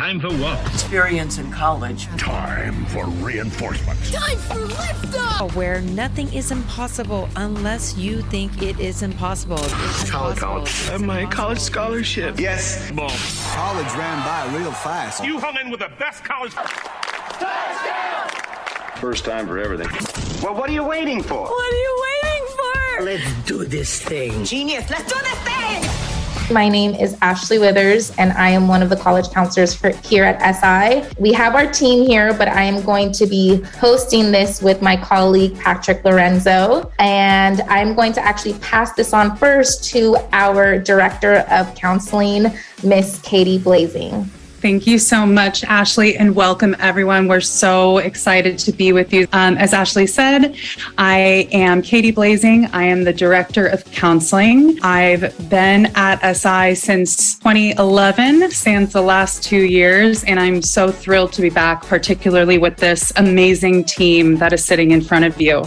Time for what? Experience in college. Time for reinforcement. Time for liftoff! Where nothing is impossible unless you think it is impossible. College. My college scholarship. Yes. Boom. College ran by real fast. You hung in with the best college. First time for everything. Well, what are you waiting for? What are you waiting for? Let's do this thing. Genius, let's do this thing! My name is Ashley Withers, and I am one of the college counselors here at SI. We have our team here, but I am going to be hosting this with my colleague, Patrick Lorenzo. And I'm going to actually pass this on first to our Director of Counseling, Miss Katie Blazing. Thank you so much, Ashley, and welcome everyone. We're so excited to be with you. As Ashley said, I am Katie Blazing. I am the Director of Counseling. I've been at SI since 2011, since the last 2 years, and I'm so thrilled to be back, particularly with this amazing team that is sitting in front of you.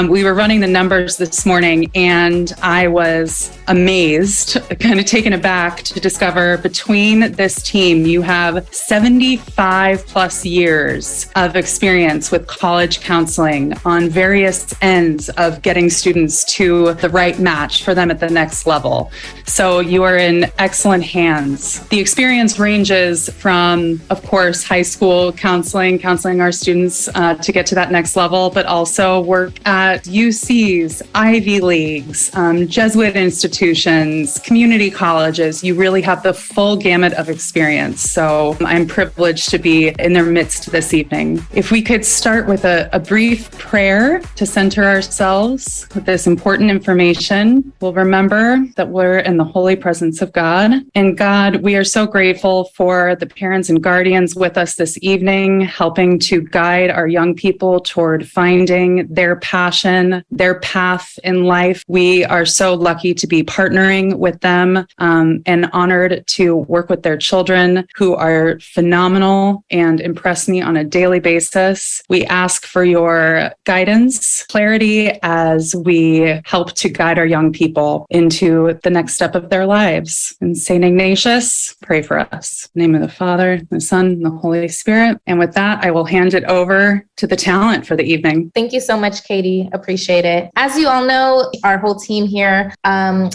We were running the numbers this morning, and I was amazed, kind of taken aback to discover between this team, you have 75 plus years of experience with college counseling on various ends of getting students to the right match for them at the next level. So you are in excellent hands. The experience ranges from, of course, high school counseling our students to get to that next level, but also work at UCs, Ivy Leagues, Jesuit institutions, community colleges. You really have the full gamut of experience. So I'm privileged to be in their midst this evening. If we could start with a brief prayer to center ourselves with this important information, we'll remember that we're in the holy presence of God. And God, we are so grateful for the parents and guardians with us this evening, helping to guide our young people toward finding their passion, their path in life. We are so lucky to be partnering with them and honored to work with their children who are phenomenal and impress me on a daily basis. We ask for your guidance, clarity as we help to guide our young people into the next step of their lives. And St. Ignatius, pray for us. In the name of the Father, the Son, and the Holy Spirit. And with that, I will hand it over to the talent for the evening. Thank you so much, Katie. Appreciate it. As you all know, our whole team here,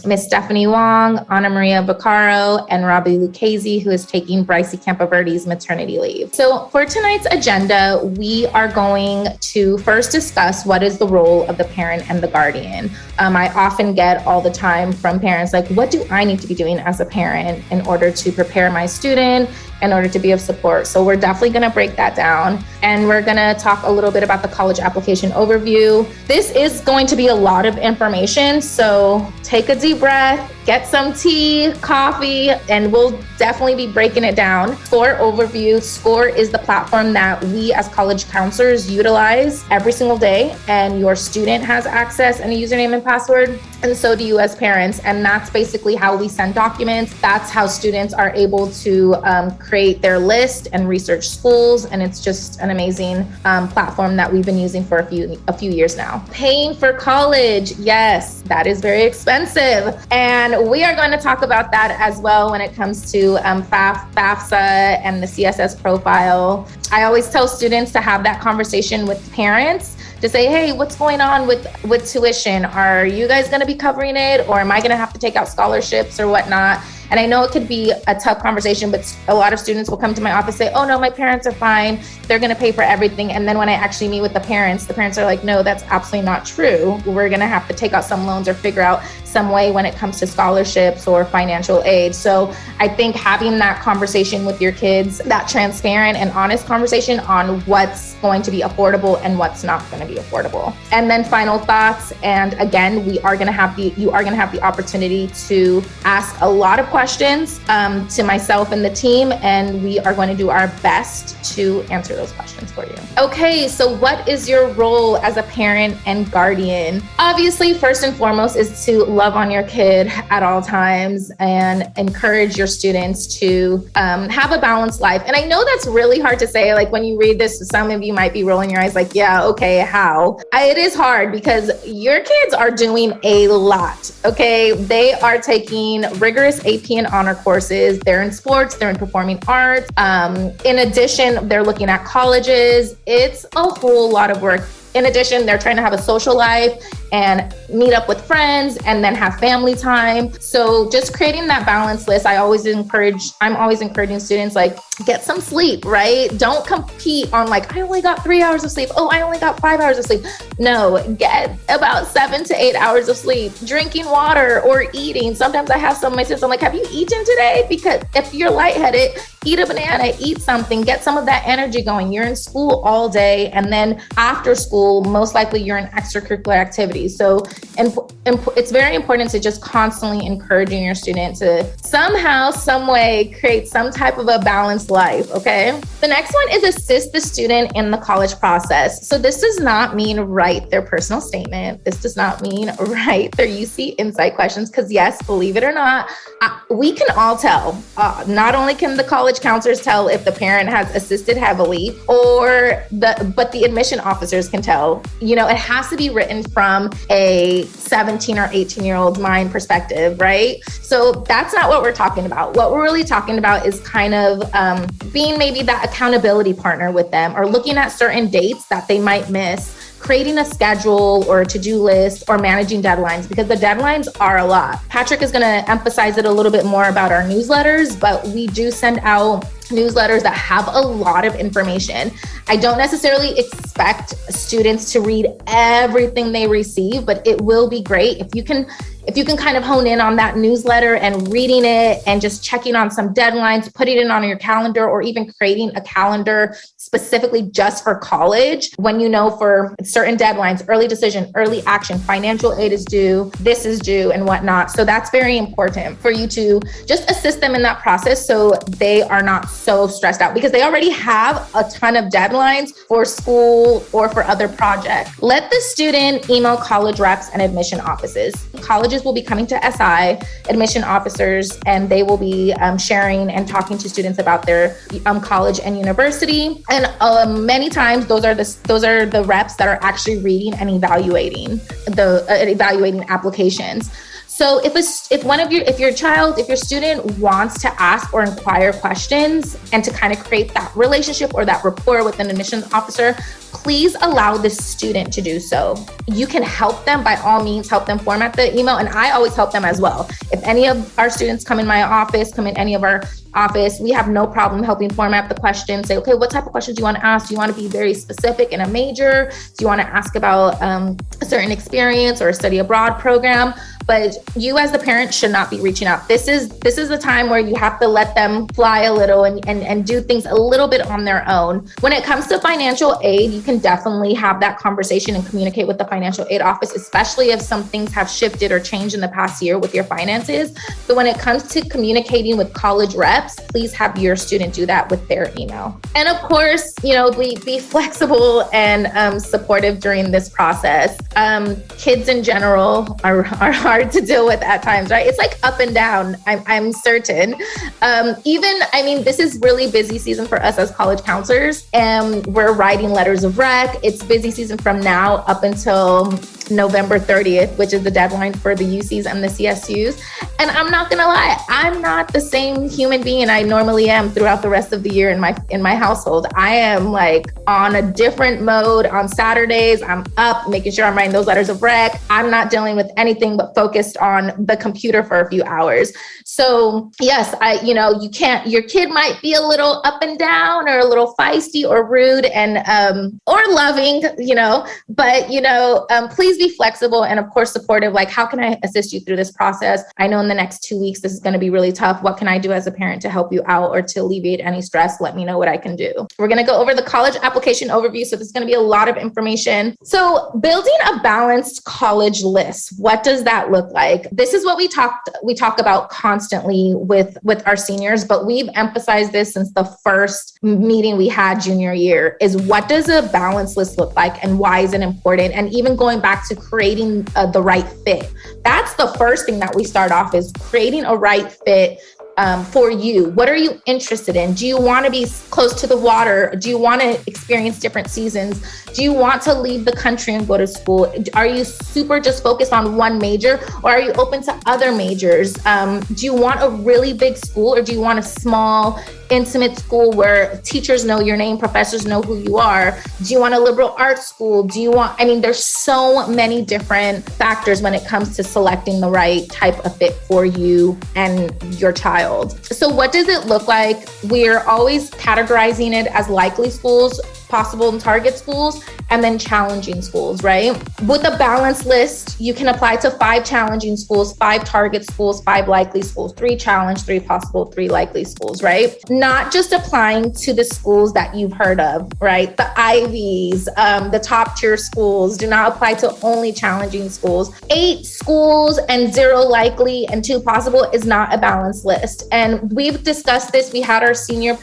Miss Stephanie Wong, Ana Maria Baccaro, and Robbie Lucchese, who is taking Brycey Campaverde's maternity leave. So for tonight's agenda, we are going to first discuss what is the role of the parent and the guardian. I often get all the time from parents like, what do I need to be doing as a parent in order to prepare my student, in order to be of support? So we're definitely going to break that down. And we're going to talk a little bit about the college application overview. This is going to be a lot of information. So take a deep breath, get some tea, coffee, and we'll definitely be breaking it down. SCORE overview. SCORE is the platform that we as college counselors utilize every single day. And your student has access and a username and password. And so do you as parents. And that's basically how we send documents. That's how students are able to create their list and research schools. And it's just an amazing platform that we've been using for a few years now. Paying for college. Yes, that is very expensive. And we are going to talk about that as well when it comes to FAFSA and the CSS profile. I always tell students to have that conversation with parents to say, hey, what's going on with tuition? Are you guys going to be covering it? Or am I going to have to take out scholarships or whatnot? And I know it could be a tough conversation, but a lot of students will come to my office and say, oh no, my parents are fine. They're going to pay for everything. And then when I actually meet with the parents are like, no, that's absolutely not true. We're going to have to take out some loans or figure out some way when it comes to scholarships or financial aid. So I think having that conversation with your kids, that transparent and honest conversation on what's going to be affordable and what's not going to be affordable. And then final thoughts. And again, you are going to have the opportunity to ask a lot of questions to myself and the team, and we are going to do our best to answer those questions for you. Okay, so what is your role as a parent and guardian? Obviously, first and foremost is to love love on your kid at all times and encourage your students to have a balanced life. And I know that's really hard to say. Like when you read this, some of you might be rolling your eyes like, yeah, okay, how? It is hard because your kids are doing a lot, okay? They are taking rigorous AP and honor courses. They're in sports, they're in performing arts. In addition, they're looking at colleges. It's a whole lot of work. In addition, they're trying to have a social life and meet up with friends and then have family time. So just creating that balance list, I'm always encouraging students, like, get some sleep, right? Don't compete on like, I only got 3 hours of sleep. Oh, I only got 5 hours of sleep. No, get about 7 to 8 hours of sleep, drinking water or eating. Sometimes I have some of my students, I'm like, have you eaten today? Because if you're lightheaded, eat a banana, eat something, get some of that energy going. You're in school all day. And then after school, most likely you're in extracurricular activities. So it's very important to just constantly encouraging your student to somehow, some way create some type of a balanced life, okay? The next one is assist the student in the college process. So this does not mean write their personal statement. This does not mean write their UC Insight questions, because yes, believe it or not, we can all tell. Not only can the college counselors tell if the parent has assisted heavily, but the admission officers can tell. It has to be written from a 17 or 18-year-old mind perspective, right? So that's not what we're talking about. What we're really talking about is kind of being maybe that accountability partner with them, or looking at certain dates that they might miss, creating a schedule or a to-do list, or managing deadlines, because the deadlines are a lot. Patrick is going to emphasize it a little bit more about our newsletters, but we do send out newsletters that have a lot of information. I don't necessarily expect students to read everything they receive, but it will be great if you can kind of hone in on that newsletter and reading it and just checking on some deadlines, putting it on your calendar, or even creating a calendar specifically just for college when you know for certain deadlines, early decision, early action, financial aid is due, this is due, and whatnot. So that's very important for you to just assist them in that process so they are not so stressed out, because they already have a ton of deadlines for school or for other projects. Let the student email college reps and admission offices. Colleges will be coming to SI, admission officers, and they will be sharing and talking to students about their college and university. And many times those are the reps that are actually reading and evaluating applications. So if your student wants to ask or inquire questions and to kind of create that relationship or that rapport with an admissions officer, please allow the student to do so. You can help them, by all means, help them format the email. And I always help them as well. If any of our students come in my office, come in any of our office, we have no problem helping format the questions. Say, okay, what type of questions do you want to ask? Do you want to be very specific in a major? Do you want to ask about a certain experience or a study abroad program? But you as the parent should not be reaching out. This is the time where you have to let them fly a little and do things a little bit on their own. When it comes to financial aid, you can definitely have that conversation and communicate with the financial aid office, especially if some things have shifted or changed in the past year with your finances. But when it comes to communicating with college reps, please have your student do that with their email. And of course, be flexible and supportive during this process. Kids in general are hard to deal with at times, right? It's like up and down, I'm certain. This is really busy season for us as college counselors, and we're writing letters of rec. It's busy season from now up until November 30th, which is the deadline for the UCs and the CSUs. And I'm not gonna lie, I'm not the same human being I normally am throughout the rest of the year in my household. I am like on a different mode. On Saturdays, I'm up making sure I'm writing those letters of rec. I'm not dealing with anything but focused on the computer for a few hours. So yes, your kid might be a little up and down or a little feisty or rude and or loving, but please be flexible and of course supportive. Like, how can I assist you through this process? I know in the next 2 weeks, this is going to be really tough. What can I do as a parent to help you out or to alleviate any stress? Let me know what I can do. We're going to go over the college application overview. So there's going to be a lot of information. So building a balanced college list. What does that look like? This is what we talk about constantly with our seniors, but we've emphasized this since the first meeting we had junior year, is what does a balanced list look like and why is it important? And even going back to creating the right fit. That's the first thing that we start off is creating a right fit for you. What are you interested in? Do you want to be close to the water? Do you want to experience different seasons? Do you want to leave the country and go to school? Are you super just focused on one major, or are you open to other majors? Do you want a really big school, or do you want a small, intimate school where teachers know your name, professors know who you are? Do you want a liberal arts school? There's so many different factors when it comes to selecting the right type of fit for you and your child. So what does it look like? We're always categorizing it as likely schools, possible and target schools, and then challenging schools, right? With a balanced list, you can apply to 5 challenging schools, 5 target schools, 5 likely schools, 3 challenge, 3 possible, 3 likely schools, right? Not just applying to the schools that you've heard of, right? The Ivies, the top tier schools. Do not apply to only challenging schools. 8 schools and 0 likely and 2 possible is not a balanced list. And we've discussed this. We had our senior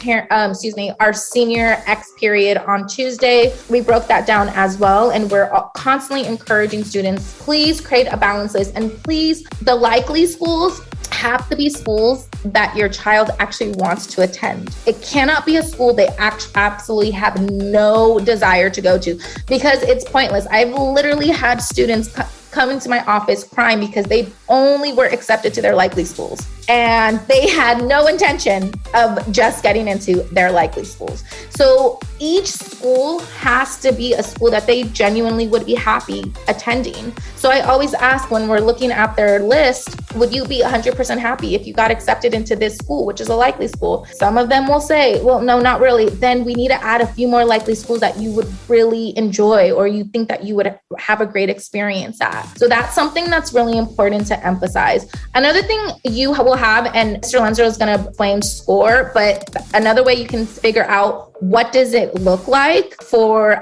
X period on Tuesday. We broke that down as well. And we're constantly encouraging students, please create a balanced list. And please, the likely schools have to be schools that your child actually wants to attend. It cannot be a school they absolutely have no desire to go to, because it's pointless. I've literally had students come into my office crying because they only were accepted to their likely schools, and they had no intention of just getting into their likely schools. So each school has to be a school that they genuinely would be happy attending. So I always ask, when we're looking at their list, would you be 100% happy if you got accepted into this school, which is a likely school? Some of them will say, well, no, not really. Then we need to add a few more likely schools that you would really enjoy, or you think that you would have a great experience at. So that's something that's really important to emphasize. Another thing you will have, and Mr. Lenzer is going to explain SCORE, but another way you can figure out what does it look like for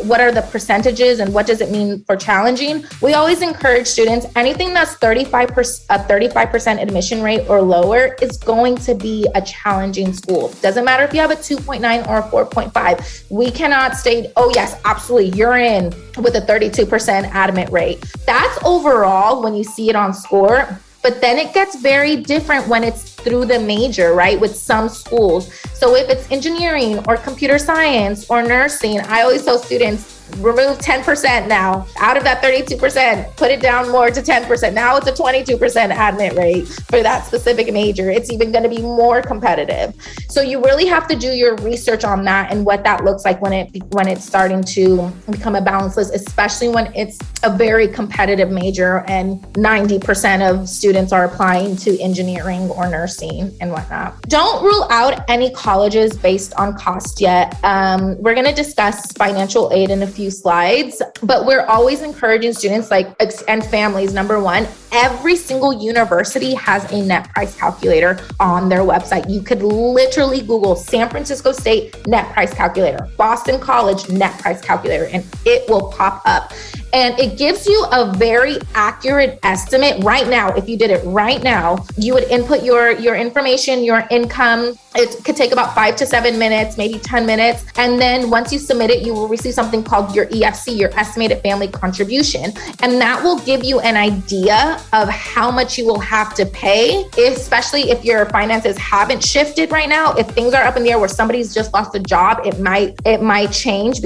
what are the percentages and what does it mean for challenging. We always encourage students, anything that's 35% admission rate or lower is going to be a challenging school. Doesn't matter if you have a 2.9 or a 4.5. We cannot state, oh yes, absolutely, you're in with a 32% admit rate. That's overall when you see it on SCORE. But then it gets very different when it's through the major, right? With some schools. So if it's engineering or computer science or nursing, I always tell students, remove 10% now out of that 32%, put it down more to 10%. Now it's a 22% admit rate for that specific major. It's even going to be more competitive. So you really have to do your research on that and what that looks like when it's starting to become a balanced list, especially when it's a very competitive major and 90% of students are applying to engineering or nursing and whatnot. Don't rule out any colleges based on cost yet. We're going to discuss financial aid in a few slides, but we're always encouraging students and families. Number one, every single university has a net price calculator on their website. You could literally Google San Francisco State net price calculator, Boston College net price calculator, and it will pop up. And it gives you a very accurate estimate right now. If you did it right now, you would input your information, your income. It could take about 5 to 7 minutes, maybe 10 minutes. And then once you submit it, you will receive something called your EFC, your estimated family contribution. And that will give you an idea of how much you will have to pay, especially if your finances haven't shifted right now. If things are up in the air where somebody's just lost a job, it might change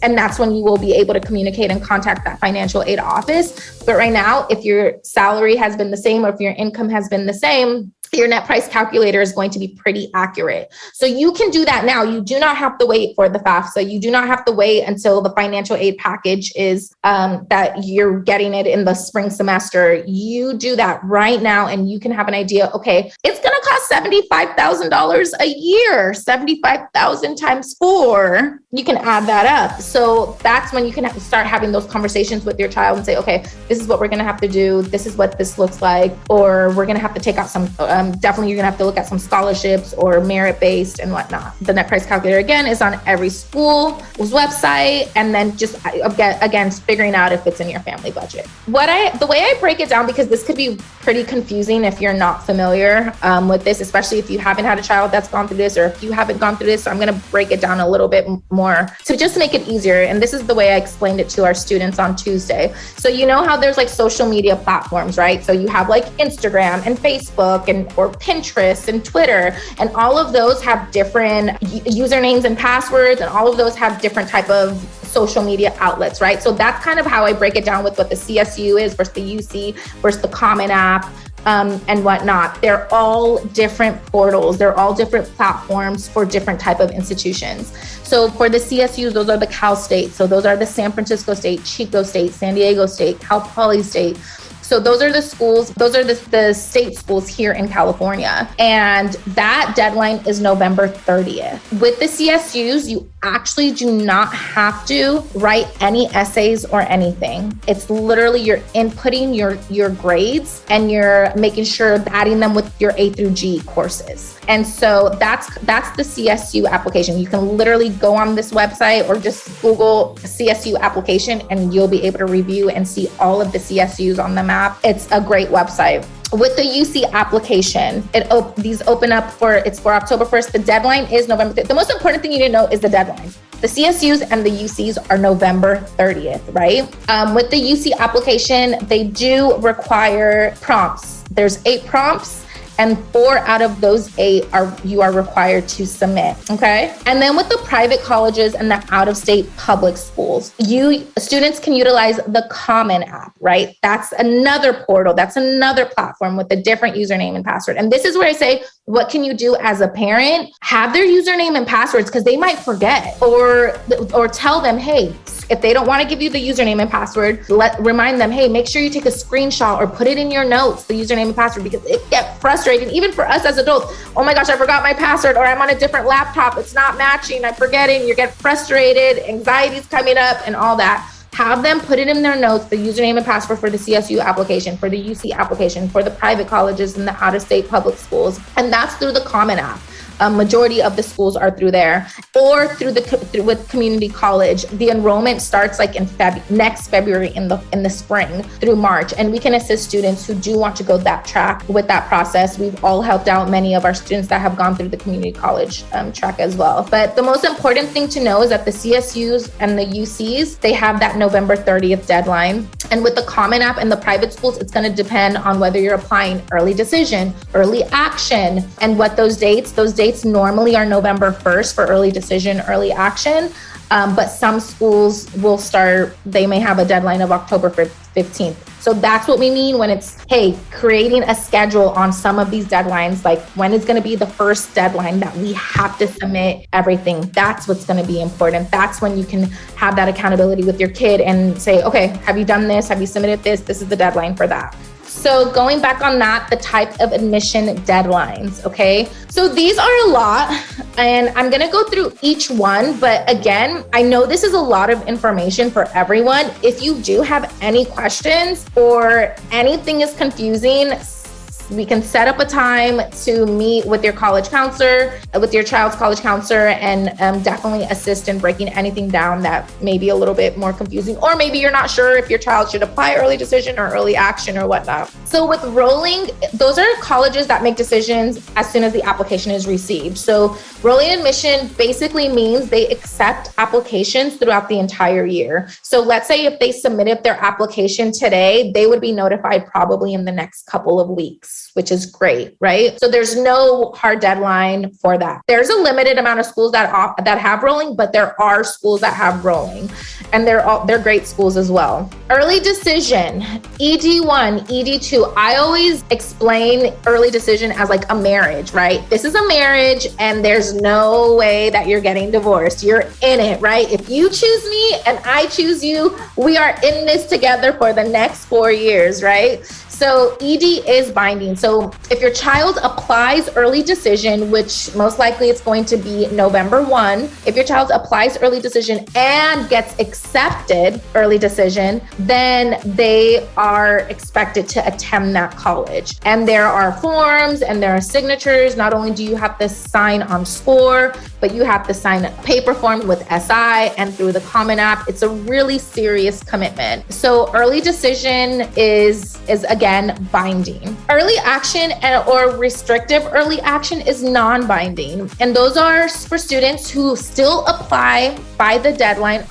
and that's when you will be able to communicate and contact that financial aid office. But right now, if your salary has been the same or if your income has been the same, your net price calculator is going to be pretty accurate. So you can do that now. You do not have to wait for the FAFSA. You do not have to wait until the financial aid package is that you're getting it in the spring semester. You do that right now and you can have an idea, okay, it's going to cost $75,000 a year, 75,000 times 4. You can add that up. So that's when you can start having those conversations with your child and say, okay, this is what we're going to have to do. This is what this looks like, or we're going to have to take out some definitely you're gonna have to look at some scholarships or merit-based and whatnot. The net price calculator, again, is on every school's website, and then just again figuring out if it's in your family budget. The way I break it down, because this could be pretty confusing if you're not familiar with this, especially if you haven't had a child that's gone through this, or if you haven't gone through this. So I'm going to break it down a little bit more to just make it easier. And this is the way I explained it to our students on Tuesday. So you know how there's like social media platforms, right? So you have like Instagram and Facebook or Pinterest and Twitter, and all of those have different usernames and passwords, and all of those have different type of social media outlets, right? So that's kind of how I break it down with what the CSU is versus the UC versus the Common App and whatnot. They're all different portals. They're all different platforms for different type of institutions. So for the CSUs, those are the Cal State. So those are the San Francisco State, Chico State, San Diego State, Cal Poly State. So those are the schools, those are the state schools here in California. And that deadline is November 30th. With the CSUs, you actually do not have to write any essays or anything. It's literally you're inputting your grades and you're making sure adding them with your A through G courses. And so that's the CSU application. You can literally go on this website or just Google CSU application and you'll be able to review and see all of the CSUs on the map. It's a great website. With the UC application, these open up it's for October 1st. The deadline is November 30th. The most important thing you need to know is the deadlines. The CSUs and the UCs are November 30th, right? With the UC application, they do require prompts. There's 8 prompts, and 4 out of those 8 you are required to submit, okay? And then with the private colleges and the out-of-state public schools, students can utilize the Common App, right? That's another portal. That's another platform with a different username and password. And this is where I say, what can you do as a parent? Have their username and passwords, because they might forget, or tell them, hey, if they don't want to give you the username and password, remind them, hey, make sure you take a screenshot or put it in your notes, the username and password, because it gets frustrating, even for us as adults. Oh my gosh, I forgot my password, or I'm on a different laptop. It's not matching. I'm forgetting. You get frustrated. Anxiety's coming up and all that. Have them put it in their notes, the username and password for the CSU application, for the UC application, for the private colleges and the out-of-state public schools. And that's through the Common App. A majority of the schools are through there, or with community college. The enrollment starts like in next February in the spring through March, and we can assist students who do want to go that track with that process. We've all helped out many of our students that have gone through the community college track as well. But the most important thing to know is that the CSUs and the UCs, they have that November 30th deadline. And with the Common App and the private schools, it's going to depend on whether you're applying early decision, early action, and what those dates normally are November 1st for early decision, early action. But some schools will they may have a deadline of October 15th. So that's what we mean when it's, hey, creating a schedule on some of these deadlines, like when is going to be the first deadline that we have to submit everything. That's what's going to be important. That's when you can have that accountability with your kid and say, okay, have you done this? Have you submitted this? This is the deadline for that. So going back on that, the type of admission deadlines, okay? So these are a lot, and I'm gonna go through each one, but again, I know this is a lot of information for everyone. If you do have any questions or anything is confusing, we can set up a time to meet with your college counselor, with your child's college counselor, and definitely assist in breaking anything down that may be a little bit more confusing, or maybe you're not sure if your child should apply early decision or early action or whatnot. So with rolling, those are colleges that make decisions as soon as the application is received. So rolling admission basically means they accept applications throughout the entire year. So let's say if they submitted their application today, they would be notified probably in the next couple of weeks, which is great, right? So there's no hard deadline for that. There's a limited amount of schools that have rolling, but there are schools that have rolling, and they're great schools as well. Early decision, ED1, ED2. I always explain early decision as like a marriage, right? This is a marriage, and there's no way that you're getting divorced. You're in it, right? If you choose me and I choose you, we are in this together for the next 4 years, right? So ED is binding. So if your child applies early decision, which most likely it's going to be November 1, if your child applies early decision and gets accepted early decision, then they are expected to attend that college. And there are forms and there are signatures. Not only do you have to sign on SCORE, but you have to sign a paper form with SI and through the Common App. It's a really serious commitment. So early decision is again, again, binding. Early action or restrictive early action is non-binding. And those are for students who still apply by the deadline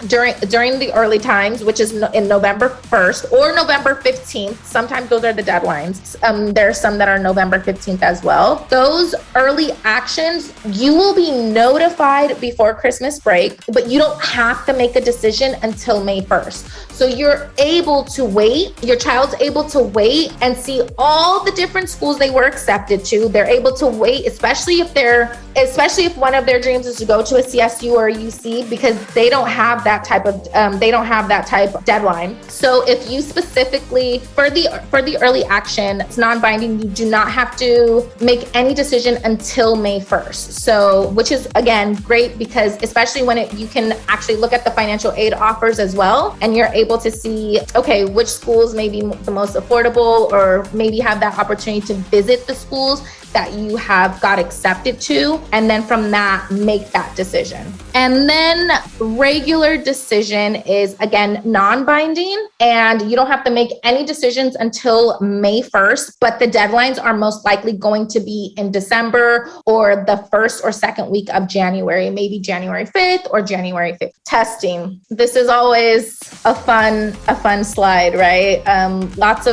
during the early times, which is in November 1st or November 15th. Sometimes those are the deadlines. There are some that are November 15th as well. Those early actions, you will be notified before Christmas break, but you don't have to make a decision until May 1st. So you're able to wait, your child's able to wait and see all the different schools they were accepted to. They're able to wait, especially if one of their dreams is to go to a CSU or a UC, because they don't have that type of deadline. So if you specifically, for the early action, it's non-binding, you do not have to make any decision until May 1st. So, which is again, great because especially when you can actually look at the financial aid offers as well, and you're able to see, okay, which schools may be the most affordable, or maybe have that opportunity to visit the schools that you have got accepted to, and then from that, make that decision. And then regular decision is, again, non-binding, and you don't have to make any decisions until May 1st, but the deadlines are most likely going to be in December or the first or second week of January, maybe January 5th or January 5th. Testing. This is always a fun slide, right? Lots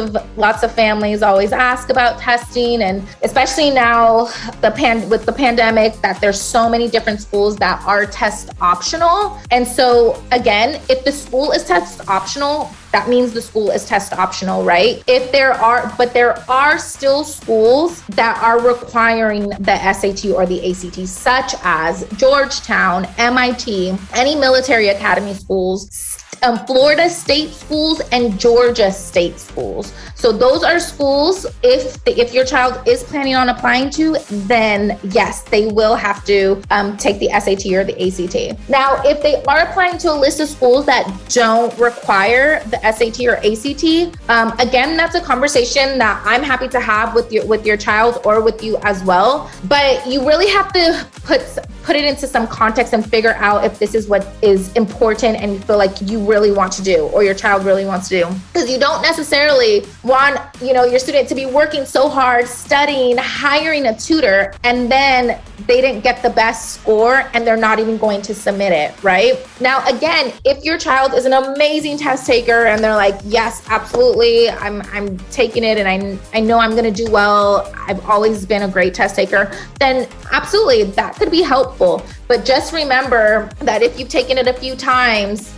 of families always ask about testing, and especially now with the pandemic, that there's so many different schools that are test optional. And so again, if the school is test optional, that means the school is test optional, right? There are still schools that are requiring the SAT or the ACT, such as Georgetown, MIT, any military academy schools, Florida state schools, and Georgia state schools. So those are schools, if your child is planning on applying to, then yes, they will have to take the SAT or the ACT. Now, if they are applying to a list of schools that don't require the SAT or ACT, again, that's a conversation that I'm happy to have with your child or with you as well. But you really have to put it into some context and figure out if this is what is important and you feel like you really want to do, or your child really wants to do. Because you don't necessarily want, your student to be working so hard, studying, hiring a tutor, and then they didn't get the best score and they're not even going to submit it, right? Now, again, if your child is an amazing test taker and they're like, yes, absolutely, I'm taking it and I know I'm going to do well, I've always been a great test taker, then absolutely, that could be helpful. But just remember that if you've taken it a few times,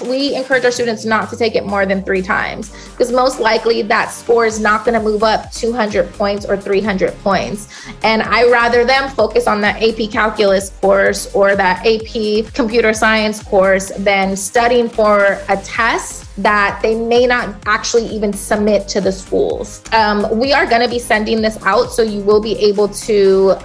we encourage our students not to take it more than 3 times, because most likely that score is not going to move up 200 points or 300 points. And I rather them focus on that AP calculus course or that AP computer science course than studying for a test that they may not actually even submit to the schools. We are going to be sending this out, so you will be able to,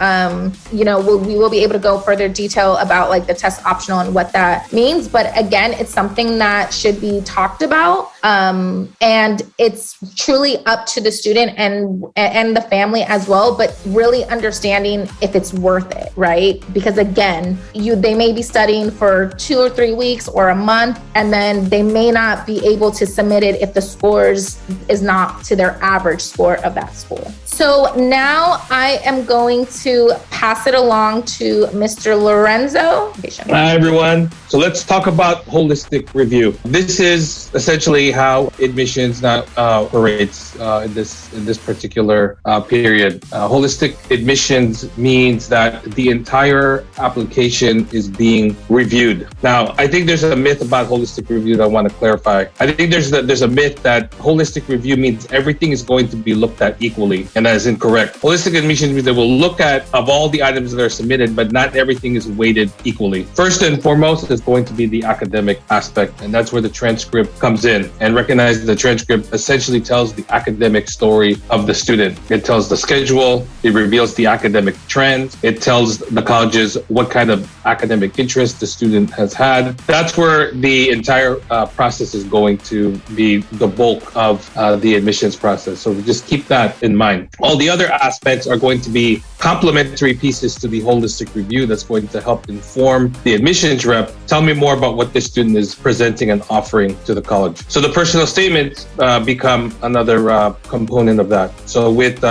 we will be able to go further detail about like the test optional and what that means. But again, it's something that should be talked about. And it's truly up to the student and the family as well, but really understanding if it's worth it, right? Because again, they may be studying for 2 or 3 weeks or a month, and then they may not be able to submit it if the scores is not to their average score of that school. So now I am going to pass it along to Mr. Lorenzo. Hi, everyone. So let's talk about holistic review. This is essentially how admissions now operates in this particular period. Holistic admissions means that the entire application is being reviewed. Now, I think there's a myth about holistic review that I want to clarify. I think there's a myth that holistic review means everything is going to be looked at equally, and that is incorrect. Holistic admissions means they will look at of all the items that are submitted, but not everything is weighted equally. First and foremost is going to be the academic aspect, and that's where the transcript comes in. And recognize the transcript essentially tells the academic story of the student. It tells the schedule, it reveals the academic trends, it tells the colleges what kind of academic interest the student has had. That's where the entire process is going to be the bulk of the admissions process. So just keep that in mind. All the other aspects are going to be complementary pieces to the holistic review that's going to help inform the admissions rep. Tell me more about what the student is presenting and offering to the college. So the personal statements become another component of that. So with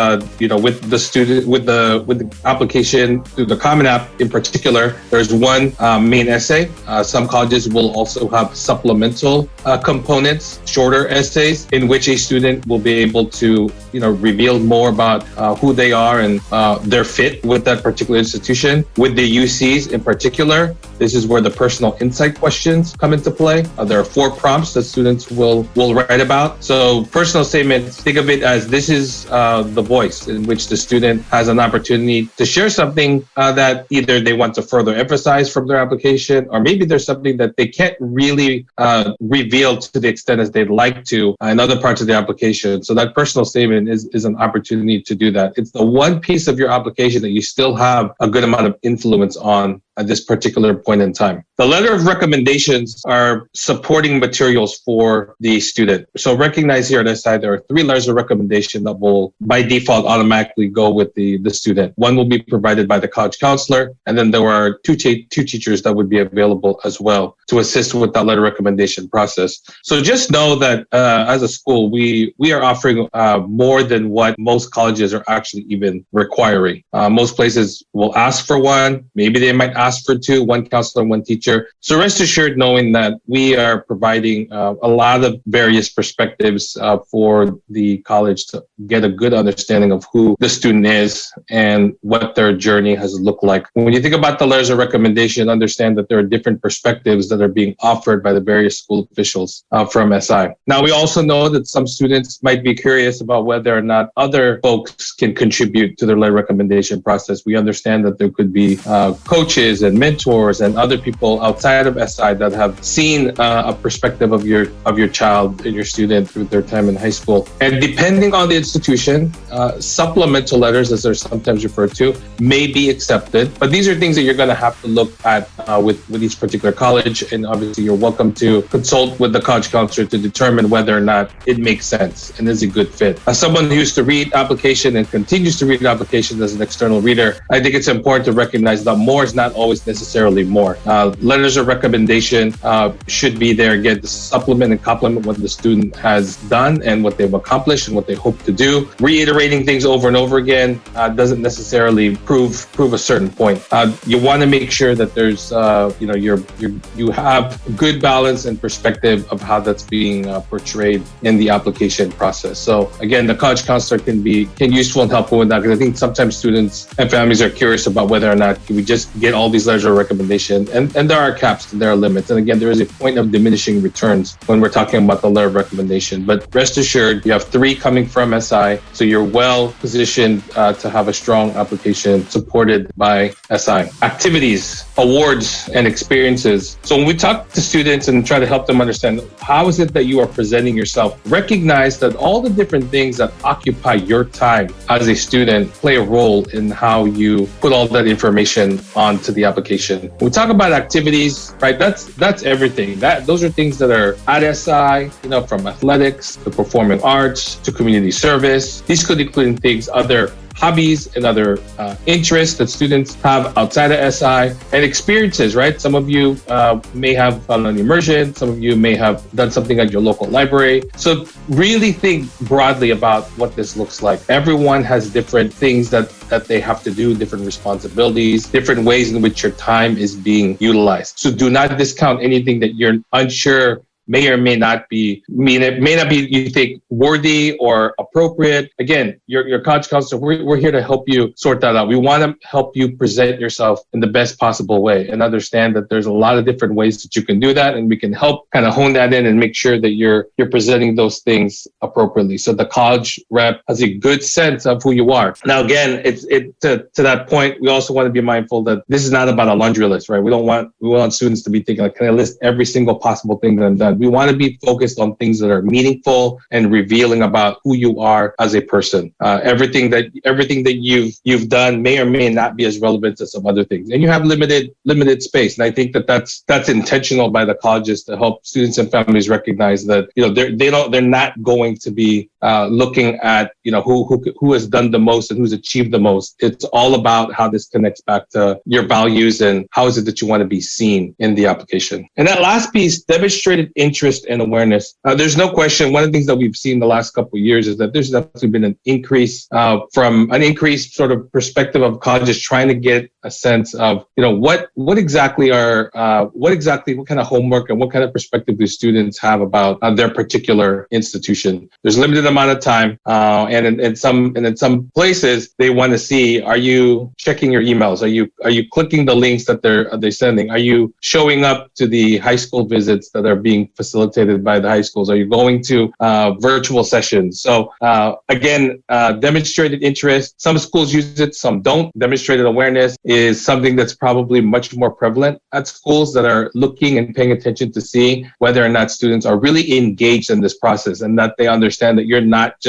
with the student, with the application through the Common App in particular, there's one main essay. Some colleges will also have supplemental components, shorter essays, in which a student will be able to reveal more about who they are and their fit with that particular institution. With the UCs in particular, this is where the personal insight questions come into play. There are 4 prompts that students will write about. So personal statements, think of it as this is the voice in which the student has an opportunity to share something that either they want to further emphasize from their application, or maybe there's something that they can't really reveal to the extent as they'd like to in other parts of the application. So that personal statement is an opportunity to do that. It's the one piece of your application that you still have a good amount of influence on at this particular point in time. The letter of recommendations are supporting materials for the student. So recognize here on this side, there are 3 letters of recommendation that will by default automatically go with the student. One will be provided by the college counselor, and then there are two teachers that would be available as well to assist with that letter recommendation process. So just know that as a school, we are offering more than what most colleges are actually even requiring. Most places will ask for one, maybe they might ask for 2, one counselor, one teacher. So rest assured knowing that we are providing a lot of various perspectives for the college to get a good understanding of who the student is and what their journey has looked like. When you think about the letters of recommendation, understand that there are different perspectives that are being offered by the various school officials from SI. Now, we also know that some students might be curious about whether or not other folks can contribute to their letter recommendation process. We understand that there could be coaches and mentors and other people outside of SI that have seen a perspective of your child and your student through their time in high school. And depending on the institution, supplemental letters, as they're sometimes referred to, may be accepted. But these are things that you're going to have to look at with each particular college. And obviously, you're welcome to consult with the college counselor to determine whether or not it makes sense and is a good fit. As someone who used to read application and continues to read applications as an external reader, I think it's important to recognize that more is not always necessarily more. Letters of recommendation should be there again to supplement and complement what the student has done and what they've accomplished and what they hope to do. Reiterating things over and over again doesn't necessarily prove a certain point. You want to make sure that there's you have good balance and perspective of how that's being portrayed in the application process. So again, the college counselor can be useful and helpful with that, because I think sometimes students and families are curious about whether or not can we just get all these letters of recommendation, and there are caps and there are limits. And again, there is a point of diminishing returns when we're talking about the letter of recommendation. But rest assured, you have 3 coming from SI, so you're well positioned to have a strong application supported by SI. Activities, awards, and experiences. So when we talk to students and try to help them understand how is it that you are presenting yourself, recognize that all the different things that occupy your time as a student play a role in how you put all that information onto the application. When we talk about activities, right, that's everything. Those are things that are at SI, from athletics to performing arts to community service. These could include things, other hobbies and other interests that students have outside of SI, and experiences, right? Some of you may have done an immersion. Some of you may have done something at your local library. So really think broadly about what this looks like. Everyone has different things that they have to do, different responsibilities, different ways in which your time is being utilized. So do not discount anything that you're unsure may or may not be, you think, worthy or appropriate. Again, your college counselor, we're here to help you sort that out. We want to help you present yourself in the best possible way and understand that there's a lot of different ways that you can do that, and we can help kind of hone that in and make sure that you're presenting those things appropriately, so the college rep has a good sense of who you are. Now, again, to that point, we also want to be mindful that this is not about a laundry list, right? We want students to be thinking, like, can I list every single possible thing that I've done? We want to be focused on things that are meaningful and revealing about who you are as a person. Everything that you've done may or may not be as relevant as some other things, and you have limited space. And I think that's intentional by the colleges to help students and families recognize that they're not going to be looking at, who has done the most and who's achieved the most. It's all about how this connects back to your values and how is it that you want to be seen in the application. And that last piece, demonstrated interest and awareness. There's no question. One of the things that we've seen the last couple of years is that there's definitely been an increase from an increased sort of perspective of colleges trying to get a sense of, what exactly what kind of homework and what kind of perspective do students have about their particular institution. There's a limited amount of time, and in some places they want to see: are you checking your emails? Are you clicking the links that they're sending? Are you showing up to the high school visits that are being facilitated by the high schools? Are you going to virtual sessions? So again, demonstrated interest. Some schools use it, some don't. Demonstrated awareness is something that's probably much more prevalent at schools that are looking and paying attention to see whether or not students are really engaged in this process, and that they understand that they're not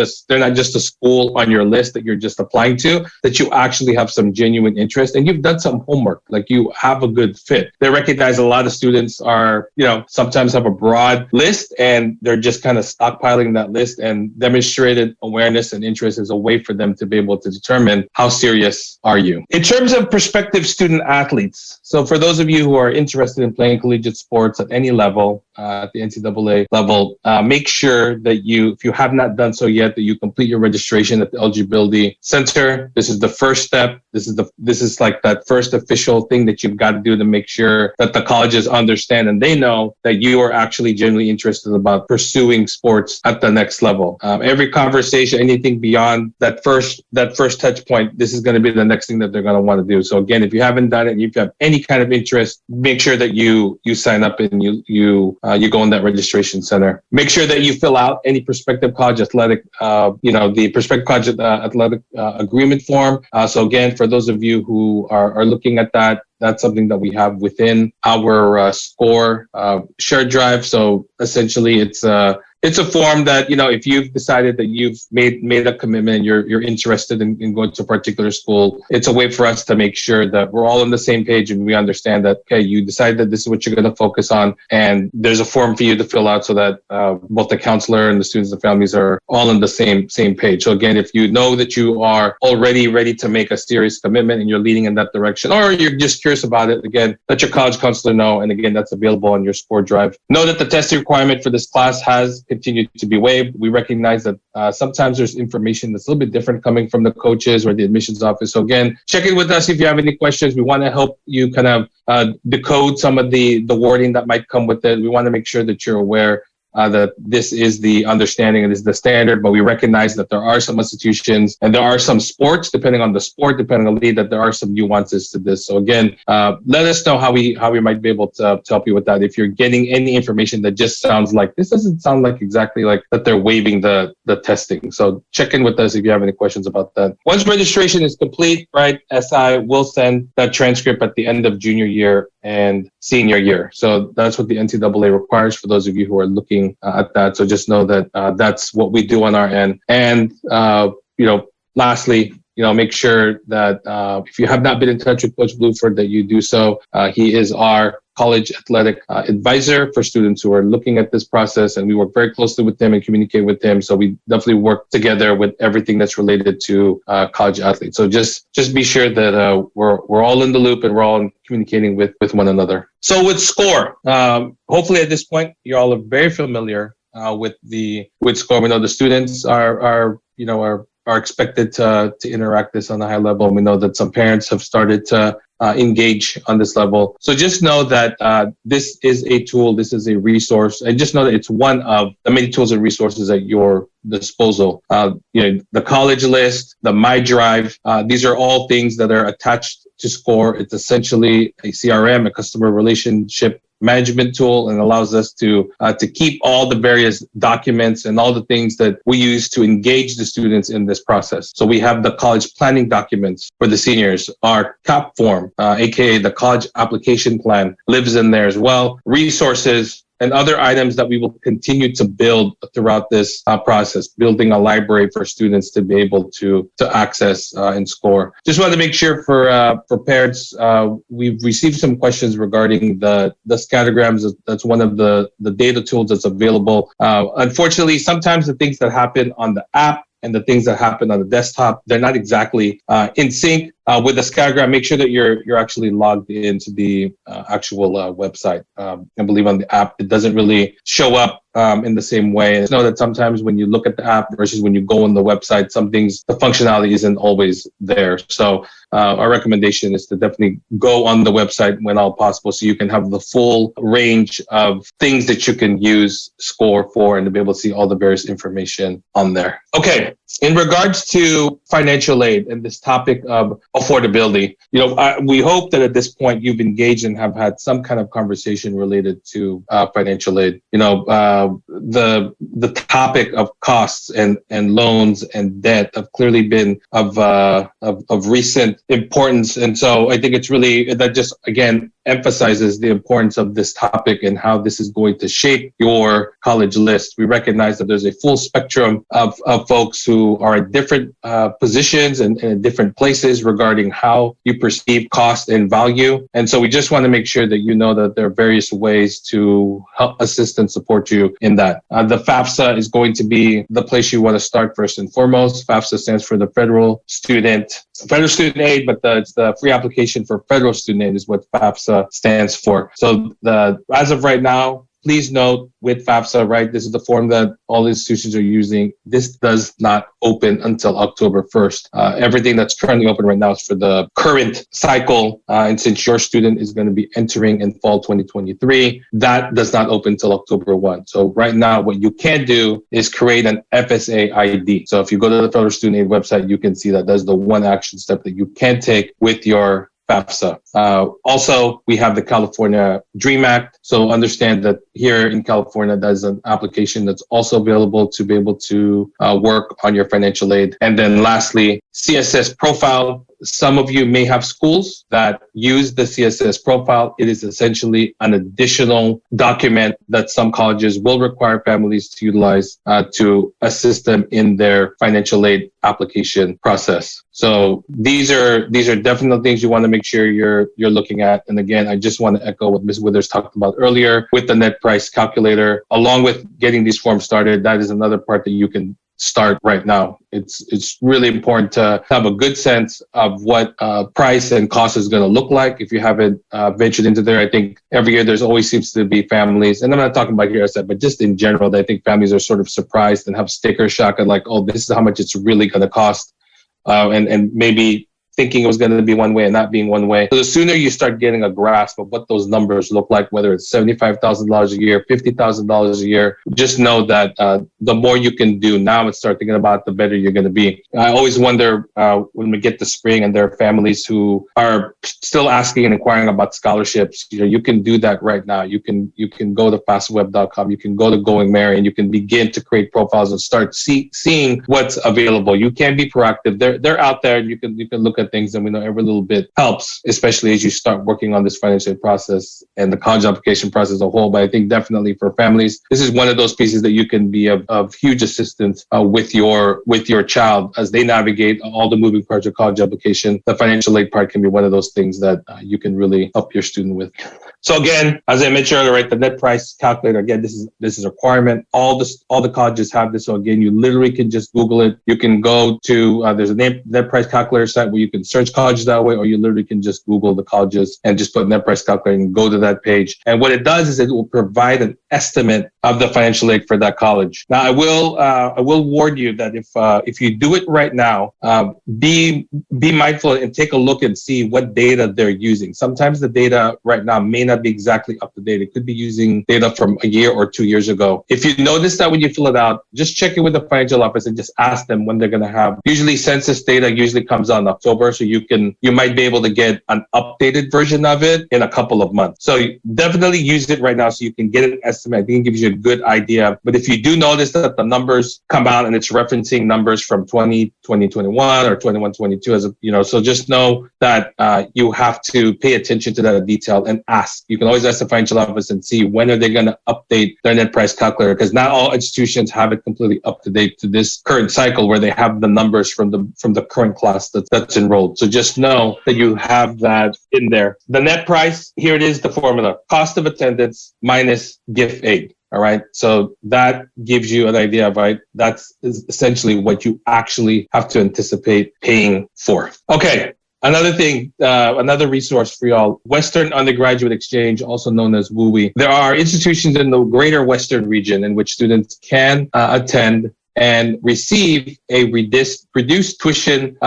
just a school on your list that you're just applying to, that you actually have some genuine interest and you've done some homework, like you have a good fit. They recognize a lot of students are, sometimes have a broad list and they're just kind of stockpiling that list, and demonstrated awareness and interest is a way for them to be able to determine how serious are you. In terms of prospective student athletes, so for those of you who are interested in playing collegiate sports at any level, at the NCAA level, make sure that if you have not done so yet, that you complete your registration at the Eligibility Center. This is the first step. This is like that first official thing that you've got to do to make sure that the colleges understand and they know that you are actually genuinely interested about pursuing sports at the next level. Every conversation, anything beyond that first touch point, this is going to be the next thing that they're going to want to do. So again, if you haven't done it, and if you have any kind of interest, make sure that you sign up and you go in that registration center. Make sure that you fill out any prospective college athletic, the prospective college athletic agreement form. So again, for those of you who are looking at that, that's something that we have within our SCORE shared drive. So essentially, it's a form that, if you've decided that you've made a commitment, you're interested in going to a particular school, it's a way for us to make sure that we're all on the same page and we understand that, okay, you decided that this is what you're going to focus on, and there's a form for you to fill out so that both the counselor and the students and families are all on the same page. So again, if you know that you are already ready to make a serious commitment and you're leading in that direction, or you're just curious about it, again, let your college counselor know. And again, that's available on your SCORE drive. Know that the testing requirement for this class has continued to be waived. We recognize that sometimes there's information that's a little bit different coming from the coaches or the admissions office. So again, check in with us if you have any questions. We want to help you kind of decode some of the wording that might come with it. We want to make sure that you're aware that this is the understanding and this is the standard, but we recognize that there are some institutions and there are some sports, depending on the sport, depending on the league, that there are some nuances to this. So again, let us know how we might be able to help you with that. If you're getting any information that just sounds like, this doesn't sound like exactly like that they're waiving the testing. So check in with us if you have any questions about that. Once registration is complete, right, SI will send that transcript at the end of junior year and senior year. So that's what the NCAA requires for those of you who are looking at that. So just know that that's what we do on our end. And, lastly, make sure that if you have not been in touch with Coach Bluford, that you do so. He is our college athletic advisor for students who are looking at this process, and we work very closely with him and communicate with him. So we definitely work together with everything that's related to college athletes. So just be sure that we're all in the loop and we're all communicating with one another. So with SCORE, hopefully at this point you all are very familiar with SCORE. We know the students are expected to interact this on a high level. We know that some parents have started to engage on this level. So just know that this is a tool, this is a resource, and just know that it's one of the many tools and resources at your disposal. The college list, the My Drive, these are all things that are attached to SCORE. It's essentially a CRM, a customer relationship management tool, and allows us to keep all the various documents and all the things that we use to engage the students in this process. So we have the college planning documents for the seniors. Our CAP form, aka the college application plan, lives in there as well. Resources and other items that we will continue to build throughout this process, building a library for students to be able to access and score. Just wanted to make sure for parents, we've received some questions regarding the scattergrams. That's one of the data tools that's available. Unfortunately, sometimes the things that happen on the app and the things that happen on the desktop, they're not exactly in sync. With the scattergram, make sure that you're actually logged into the actual website. I believe on the app, it doesn't really show up in the same way. And I know that sometimes when you look at the app versus when you go on the website, some things, the functionality isn't always there. So our recommendation is to definitely go on the website when all possible so you can have the full range of things that you can use SCORE for and to be able to see all the various information on there. Okay, in regards to financial aid and this topic of affordability, we hope that at this point you've engaged and have had some kind of conversation related to financial aid. The topic of costs and loans and debt have clearly been of recent importance, and so I think it's really that just again emphasizes the importance of this topic and how this is going to shape your college list. We recognize that there's a full spectrum of folks who are at different positions and in different places regarding how you perceive cost and value. And so we just want to make sure that you know that there are various ways to help assist and support you in that. The FAFSA is going to be the place you want to start first and foremost. FAFSA stands for the Federal Student Aid, but it's the free application for federal student aid is what FAFSA stands for. So as of right now, please note with FAFSA, right, this is the form that all institutions are using. This does not open until October 1st. Everything that's currently open right now is for the current cycle. And since your student is going to be entering in fall 2023, that does not open until October 1. So right now, what you can do is create an FSA ID. So if you go to the Federal Student Aid website, you can see that that's the one action step that you can take with your FAFSA. Also, we have the California DREAM Act. So understand that here in California, there's an application that's also available to be able to work on your financial aid. And then lastly, CSS profile. Some of you may have schools that use the CSS profile. It is essentially an additional document that some colleges will require families to utilize to assist them in their financial aid application process. So these are definitely things you want to make sure you're looking at. And again, I just want to echo what Ms. Withers talked about earlier with the net price calculator. Along with getting these forms started, that is another part that you can start right now. It's really important to have a good sense of what price and cost is going to look like. If you haven't ventured into there, I think every year there's always seems to be families, and I'm not talking about here, I said, but just in general, I think families are sort of surprised and have sticker shock and like, oh, this is how much it's really going to cost, and maybe thinking it was going to be one way and not being one way. So the sooner you start getting a grasp of what those numbers look like, whether it's $75,000 a year, $50,000 a year, just know that the more you can do now and start thinking about, the better you're going to be. I always wonder when we get to spring and there are families who are still asking and inquiring about scholarships. You can do that right now. You can go to fastweb.com. You can go to Going Mary and you can begin to create profiles and start seeing what's available. You can be proactive. They're out there. And you can look at things, and we know every little bit helps, especially as you start working on this financial aid process and the college application process as a whole. But I think definitely for families, this is one of those pieces that you can be of huge assistance with your child as they navigate all the moving parts of college application. The financial aid part can be one of those things that you can really help your student with. So again, as I mentioned earlier, right, the net price calculator, again, this is a requirement. All the colleges have this. So again, you literally can just Google it. You can go to, there's a net price calculator site where you can search colleges that way, or you literally can just Google the colleges and just put net price calculator and go to that page. And what it does is it will provide an estimate of the financial aid for that college. Now, I will warn you that if you do it right now, be mindful and take a look and see what data they're using. Sometimes the data right now may not be exactly up to date. It could be using data from a year or 2 years ago. If you notice that when you fill it out, just check it with the financial office and just ask them when they're going to have. Usually census data usually comes out in October, so you might be able to get an updated version of it in a couple of months. So definitely use it right now so you can get an estimate. I think it gives you a good idea. But if you do notice that the numbers come out and it's referencing numbers from 2021 or 21-22, so just know that you have to pay attention to that detail and ask. You can always ask the financial office and see when are they going to update their net price calculator, because not all institutions have it completely up to date to this current cycle where they have the numbers from the current class that's enrolled. So just know that you have that in there. The net price, here it is, the formula: cost of attendance minus gift aid. All right. So that gives you an idea of, right? That's essentially what you actually have to anticipate paying for. Okay. Another thing, another resource for y'all, Western Undergraduate Exchange, also known as WUWI. There are institutions in the greater Western region in which students can attend and receive a reduced tuition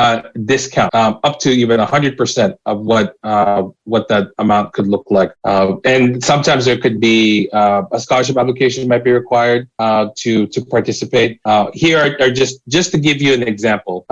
discount, up to even 100% of what that amount could look like. And sometimes there could be a scholarship application might be required to participate. Here are just to give you an example.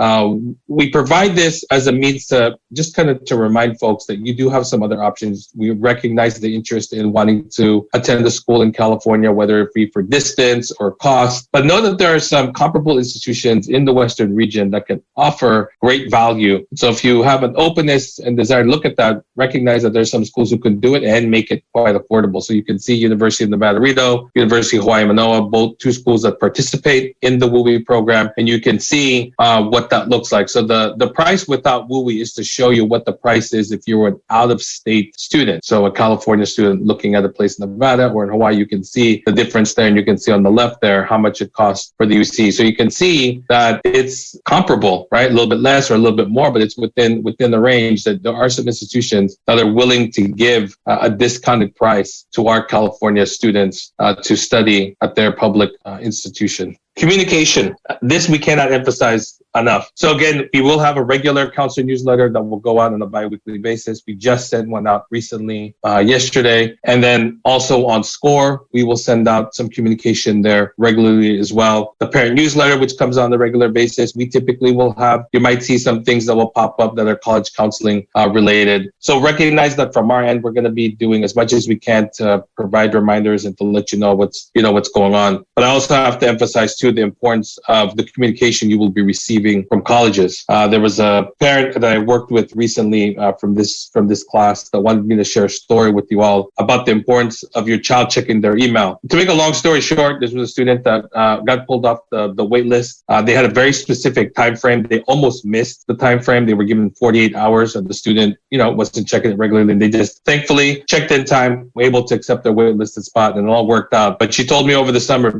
We provide this as a means to just kind of to remind folks that you do have some other options. We recognize the interest in wanting to attend a school in California, whether it be for distance or cost, but know that there are some comparable institutions in the Western region that can offer great value. So if you have an openness and desire to look at that, recognize that there's some schools who can do it and make it quite affordable. So you can see University of Nevada, Reno, University of Hawaii, Manoa, both two schools that participate in the WUWI program, and you can see what that looks like. So the price without WUWI is to show you what the price is if you were an out-of-state student. So a California student looking at a place in Nevada or in Hawaii, you can see the difference there, and you can see on the left there how much it costs for the UC. So you can see that it's comparable, right? A little bit less or a little bit more, but it's within the range that there are some institutions that are willing to give a discounted price to our California students to study at their public institution. Communication. This we cannot emphasize enough. So again, we will have a regular counselor newsletter that will go out on a bi-weekly basis. We just sent one out recently, yesterday. And then also on SCORE, we will send out some communication there regularly as well. The parent newsletter, which comes on a regular basis, we typically will have, you might see some things that will pop up that are college counseling related. So recognize that from our end, we're going to be doing as much as we can to provide reminders and to let you know what's going on. But I also have to emphasize too the importance of the communication you will be receiving from colleges. There was a parent that I worked with recently from this class that wanted me to share a story with you all about the importance of your child checking their email. To make a long story short, this was a student that got pulled off the wait list. They had a very specific time frame. They almost missed the time frame. They were given 48 hours, and the student, wasn't checking it regularly. And they just thankfully checked in time, were able to accept their waitlisted spot, and it all worked out. But she told me over the summer,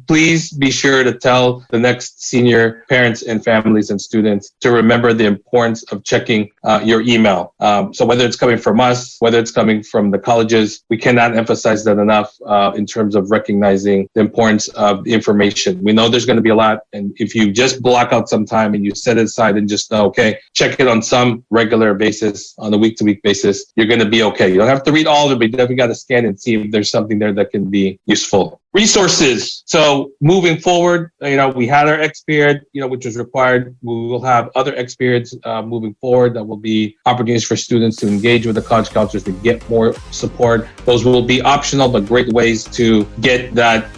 please be sure to tell the next senior parents and families and students to remember the importance of checking your email. So whether it's coming from us, whether it's coming from the colleges, we cannot emphasize that enough in terms of recognizing the importance of the information. We know there's going to be a lot. And if you just block out some time and you set it aside and just know, okay, check it on some regular basis, on a week-to-week basis, you're going to be okay. You don't have to read all of it, but you definitely got to scan and see if there's something there that can be useful. Resources. So moving forward, we had our X period, which was required. We will have other X periods moving forward that will be opportunities for students to engage with the college counselors to get more support. Those will be optional, but great ways to get that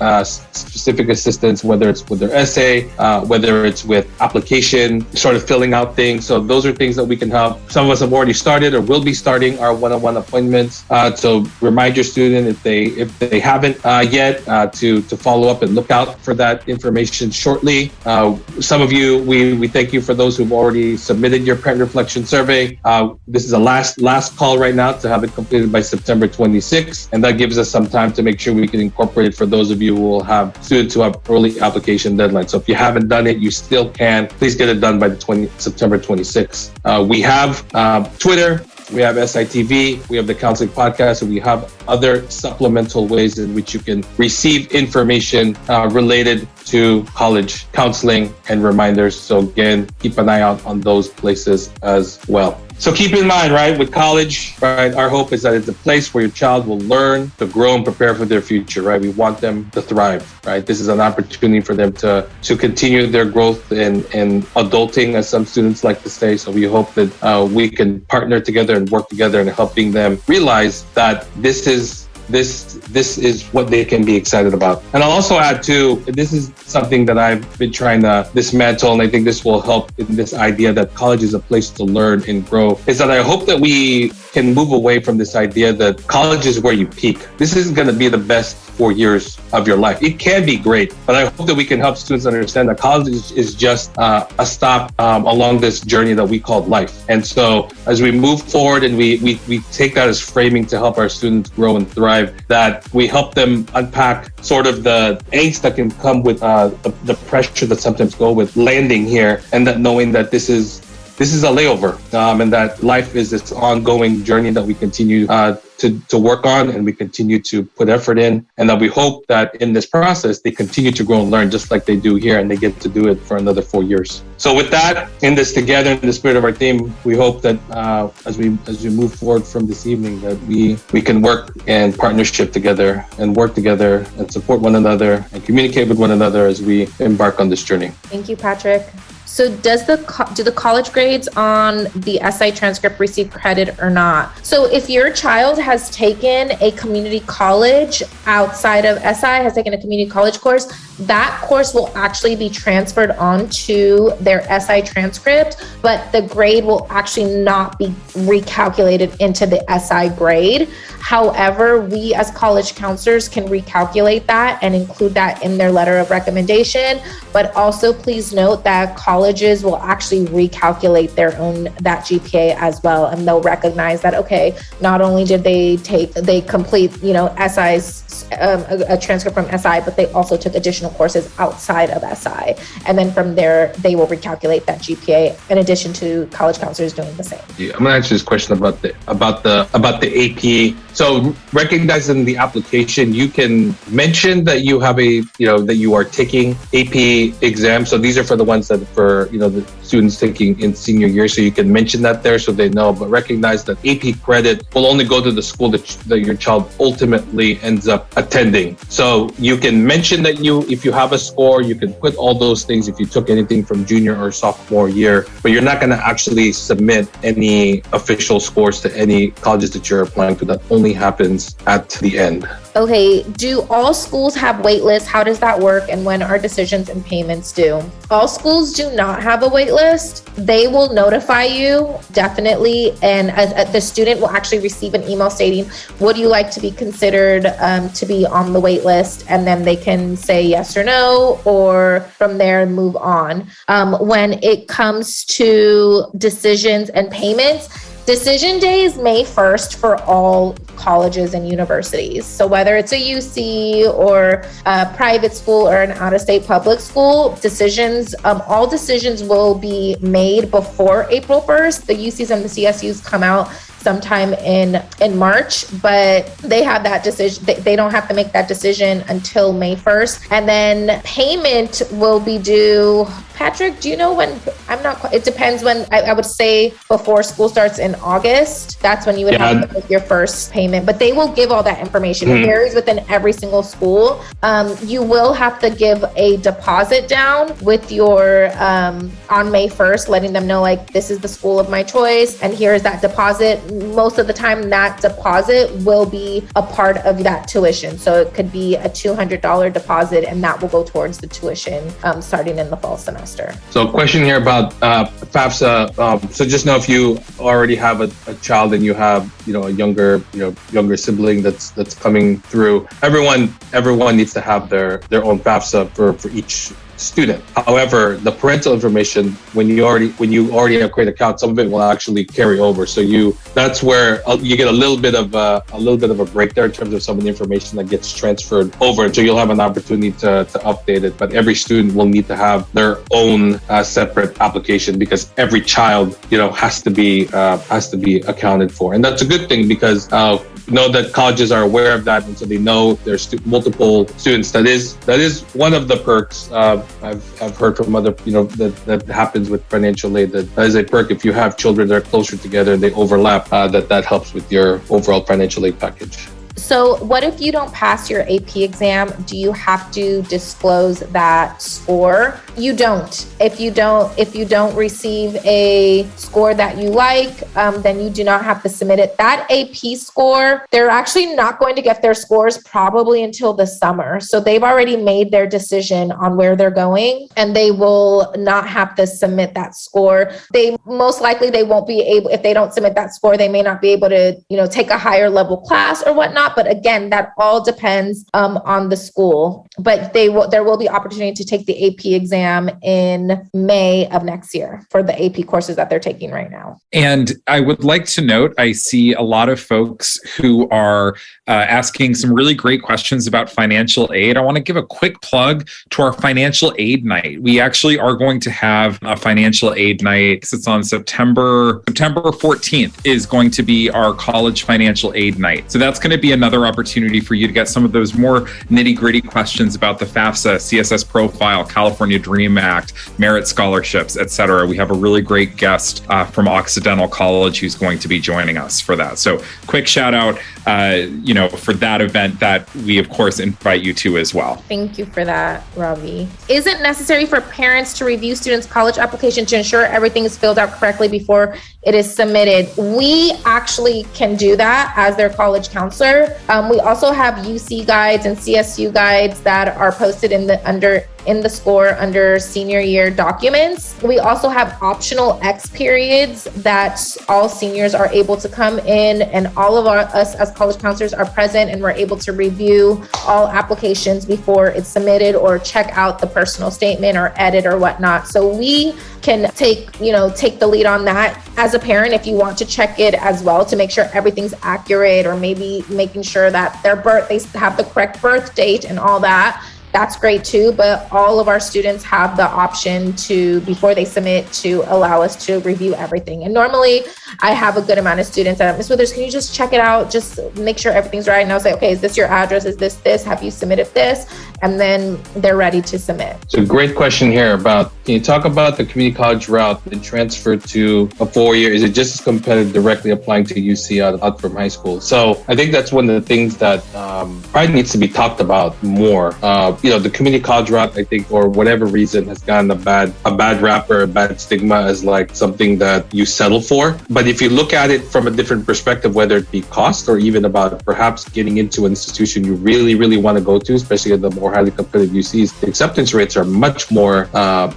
specific assistance, whether it's with their essay, whether it's with application, sort of filling out things. So those are things that we can help. Some of us have already started or will be starting our one-on-one appointments. So remind your student if they haven't yet, to follow up and look out for that information shortly. Some of you, we thank you for those who've already submitted your parent reflection survey. This is a last call right now to have it completed by September 26th, and that gives us some time to make sure we can incorporate it for those of you who will have students who have early application deadlines. So if you haven't done it, you still can. Please get it done by September 26th. We have Twitter. We have SITV, we have the Counseling Podcast, and we have other supplemental ways in which you can receive information related to college counseling and reminders. So again, keep an eye out on those places as well. So keep in mind, right, with college, right, our hope is that it's a place where your child will learn to grow and prepare for their future, right? We want them to thrive, right? This is an opportunity for them to continue their growth in adulting, as some students like to say. So we hope that we can partner together and work together in helping them realize that this is this is what they can be excited about. And I'll also add too, this is something that I've been trying to dismantle, and I think this will help in this idea that college is a place to learn and grow, is that I hope that we can move away from this idea that college is where you peak. This isn't going to be the best 4 years of your life. It can be great, but I hope that we can help students understand that college is just a stop along this journey that we call life. And so as we move forward and we take that as framing to help our students grow and thrive, that we help them unpack sort of the angst that can come with the pressure that sometimes go with landing here, and that knowing that this is a layover, and that life is this ongoing journey that we continue to work on, and we continue to put effort in, and that we hope that in this process they continue to grow and learn just like they do here, and they get to do it for another 4 years. So with that, in this together, in the spirit of our theme, we hope that as we move forward from this evening, that we can work in partnership together and work together and support one another and communicate with one another as we embark on this journey. Thank you, Patrick. So do the college grades on the SI transcript receive credit or not? So if your child has taken a community college outside of SI, has taken a community college course, that course will actually be transferred onto their SI transcript, but the grade will actually not be recalculated into the SI grade. However, we as college counselors can recalculate that and include that in their letter of recommendation. But also please note that colleges will actually recalculate that GPA as well. And they'll recognize that, okay, not only did they complete, SI's, a transcript from SI, but they also took additional courses outside of SI. And then from there, they will recalculate that GPA in addition to college counselors doing the same. Yeah, I'm gonna answer this question about the AP. So recognizing the application, you can mention that you have that you are taking AP exams. So these are for the ones that for the students taking in senior year. So you can mention that there so they know, but recognize that AP credit will only go to the school that your child ultimately ends up attending. So you can mention that if you have a score, you can put all those things if you took anything from junior or sophomore year, but you're not going to actually submit any official scores to any colleges that you're applying to. That only happens at the end. Okay, do all schools have wait lists? How does that work? And when are decisions and payments due? All schools do not have a wait list. They will notify you, definitely. And the student will actually receive an email stating, would you like to be considered to be on the wait list? And then they can say yes or no, or from there move on. When it comes to decisions and payments, decision day is May 1st for all colleges and universities. So whether it's a UC or a private school or an out-of-state public school, all decisions will be made before April 1st. The UCs and the CSUs come out sometime in March, but they have that decision. They don't have to make that decision until May 1st. And then payment will be due. Patrick, do you know when? It depends when. I would say before school starts in August. That's when you would have to make your first payment. But they will give all that information. It varies within every single school. You will have to give a deposit down with your on May 1st, letting them know like this is the school of my choice, and here is that deposit. Most of the time, that deposit will be a part of that tuition. So it could be a $200 deposit, and that will go towards the tuition starting in the fall semester. So a question here about FAFSA. So just know if you already have a child and you have a younger sibling that's coming through, everyone needs to have their own FAFSA for each student. However, the parental information, when you already have created account, some of it will actually carry over. So that's where you get a little bit of a break there in terms of some of the information that gets transferred over. So you'll have an opportunity to update it. But every student will need to have their own separate application, because every child has to be accounted for, and that's a good thing because know that colleges are aware of that, and so they know there's multiple students. That is one of the perks. I've heard from other that happens with financial aid. That is a perk if you have children that are closer together and they overlap. That helps with your overall financial aid package. So what if you don't pass your AP exam? Do you have to disclose that score? You don't. If you don't receive a score that you like, then you do not have to submit it. That AP score, they're actually not going to get their scores probably until the summer. So they've already made their decision on where they're going, and they will not have to submit that score. They most likely they won't be able, if they don't submit that score, they may not be able to, take a higher level class or whatnot. But again, that all depends on the school. But there will be opportunity to take the AP exam in May of next year for the AP courses that they're taking right now. And I would like to note, I see a lot of folks who are asking some really great questions about financial aid. I want to give a quick plug to our financial aid night. We actually are going to have a financial aid night. It's on September 14th is going to be our college financial aid night. So that's going to be another opportunity for you to get some of those more nitty-gritty questions about the FAFSA, CSS profile, California Dream Act, merit scholarships, etc. We have a really great guest from Occidental College who's going to be joining us for that. So quick shout out, for that event that we of course invite you to as well. Thank you for that, Ravi. Is it necessary for parents to review students' college application to ensure everything is filled out correctly before it is submitted? We actually can do that as their college counselor. We also have UC guides and CSU guides that are posted in the score under senior year documents. We also have optional X periods that all seniors are able to come in, and all of us as college counselors are present, and we're able to review all applications before it's submitted or check out the personal statement or edit or whatnot. So we can take the lead on that as a parent if you want to check it as well to make sure everything's accurate, or maybe making sure that they have the correct birth date and all that. That's great too, but all of our students have the option to, before they submit, to allow us to review everything. And normally I have a good amount of students that, Ms. Withers, can you just check it out? Just make sure everything's right. And I'll say, okay, is this your address? Is this? Have you submitted this? And then they're ready to submit. So great question here about, can you talk about the community college route and transfer to a 4-year? Is it just as competitive directly applying to UC out from high school? So I think that's one of the things that probably needs to be talked about more. The community college route, I think, for whatever reason, has gotten a bad rap or a bad stigma as like something that you settle for. But if you look at it from a different perspective, whether it be cost or even about perhaps getting into an institution you really, really want to go to, especially at the more highly competitive UCs, the acceptance rates are much more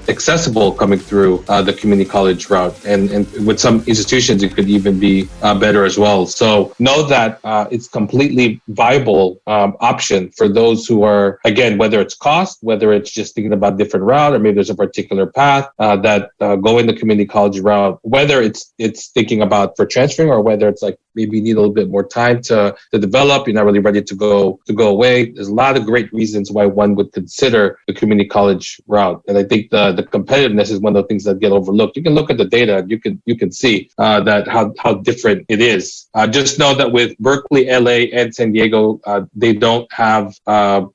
accessible coming through the community college route. And with some institutions, it could even be better as well. So know that it's completely viable option for those who are, again, whether it's cost, whether it's just thinking about different route, or maybe there's a particular path that go in the community college route, whether it's thinking about for transferring, or whether it's like maybe you need a little bit more time to develop, you're not really ready to go away. There's a lot of great reasons why one would consider the community college route. And I think the competitiveness is one of the things that get overlooked. You can look at the data and you can see that how different it is. Just know that with Berkeley, LA, and San Diego, they don't have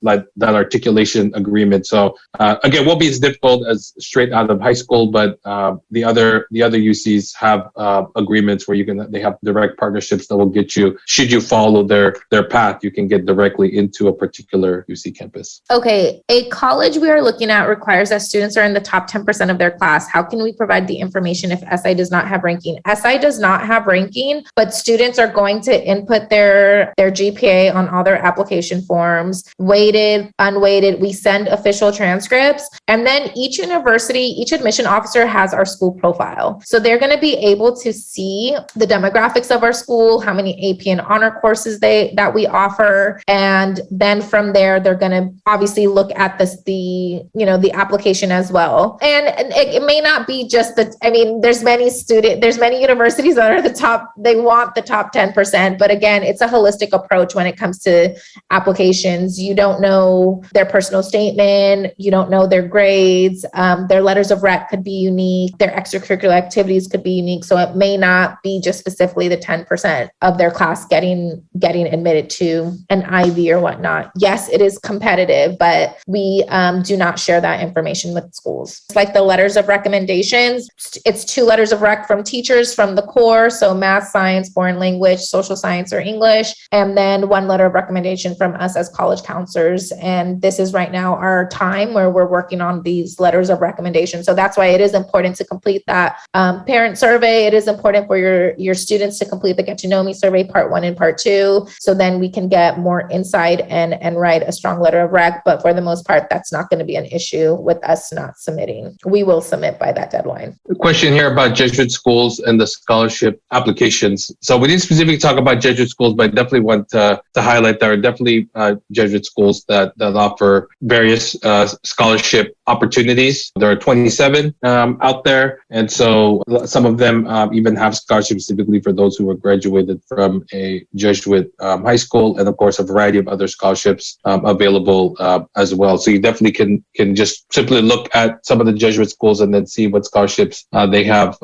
like that articulation agreement. So again, won't be as difficult as straight out of high school, but the other UCs have agreements where they have direct partnerships that will get you, should you follow their path, you can get directly into a particular UC campus. Okay, a college we are looking at requires that students are in the top 10% of their class. How can we provide the information if SI does not have ranking? SI does not have ranking, but students are going to input their GPA on all their application forms, weighted, unweighted. We send official transcripts, and then each admission officer has our school profile. So they're going to be able to see the demographics of our school, how many AP and honor courses that we offer. And then from there, they're going to obviously look at the application as well. And it may not be just there's many universities that are they want the top 10%. But again, it's a holistic approach when it comes to applications. You don't know their personal statement, you don't know their grades, their letters of rec could be unique, their extracurricular activities could be unique. So it may not be just specifically the 10%. 100% of their class getting admitted to an Ivy or whatnot. Yes, it is competitive, but we do not share that information with schools. It's like the letters of recommendations. It's 2 letters of rec from teachers from the core, so math, science, foreign language, social science, or English, and then 1 letter of recommendation from us as college counselors. And this is right now our time where we're working on these letters of recommendation. So that's why it is important to complete that parent survey. It is important for your students to complete the Get to Know Me survey, part 1 and part 2. So then we can get more insight and write a strong letter of rec. But for the most part, that's not going to be an issue with us not submitting. We will submit by that deadline. A question here about Jesuit schools and the scholarship applications. So we didn't specifically talk about Jesuit schools, but I definitely want to highlight there are definitely Jesuit schools that offer various scholarship opportunities. There are 27 out there. And so some of them even have scholarships typically for those who were graduated from a Jesuit high school, and of course a variety of other scholarships available as well. So you definitely can just simply look at some of the Jesuit schools and then see what scholarships they have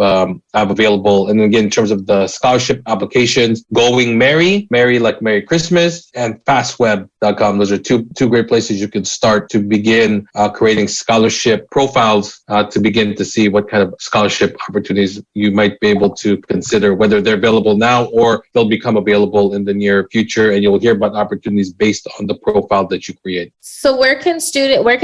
available. And again, in terms of the scholarship applications, Going Merry like Merry Christmas, and fastweb.com. Those are two great places you can start to begin creating scholarship profiles to begin to see what kind of scholarship opportunities you might be able to consider, whether they're available now or they'll become available in the near future. And you'll hear about opportunities based on the profile that you create. So where can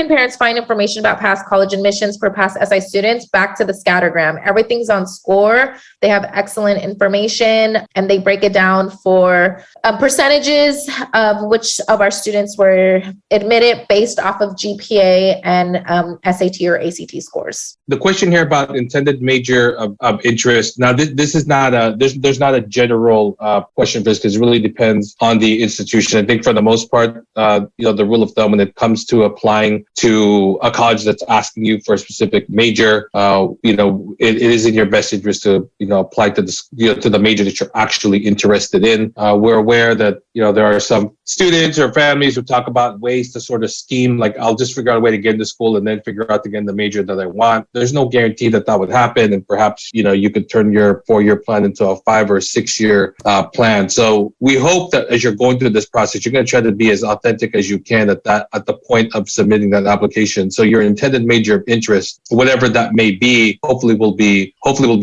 parents find information about past college admissions for past SI students? Back to the scattergram. Everything's on SCORE. They have excellent information, and they break it down for percentages of which of our students were admitted based off of GPA and SAT or ACT scores. The question here about intended major of interest. Now, this is not there's not a general question for this, because it really depends on the institution. I think for the most part, the rule of thumb when it comes to applying to a college that's asking you for a specific major, it is in your best interest to apply to the major that you're actually interested in. We're aware that there are some students or families who talk about ways to sort of scheme, like I'll just figure out a way to get into school and then figure out to get in the major that I want. There's no guarantee that would happen, and perhaps you could turn your 4-year plan into a 5 or 6-year plan. So we hope that as you're going through this process, you're going to try to be as authentic as you can at the point of submitting that application. So your intended major of interest, whatever that may be, hopefully will be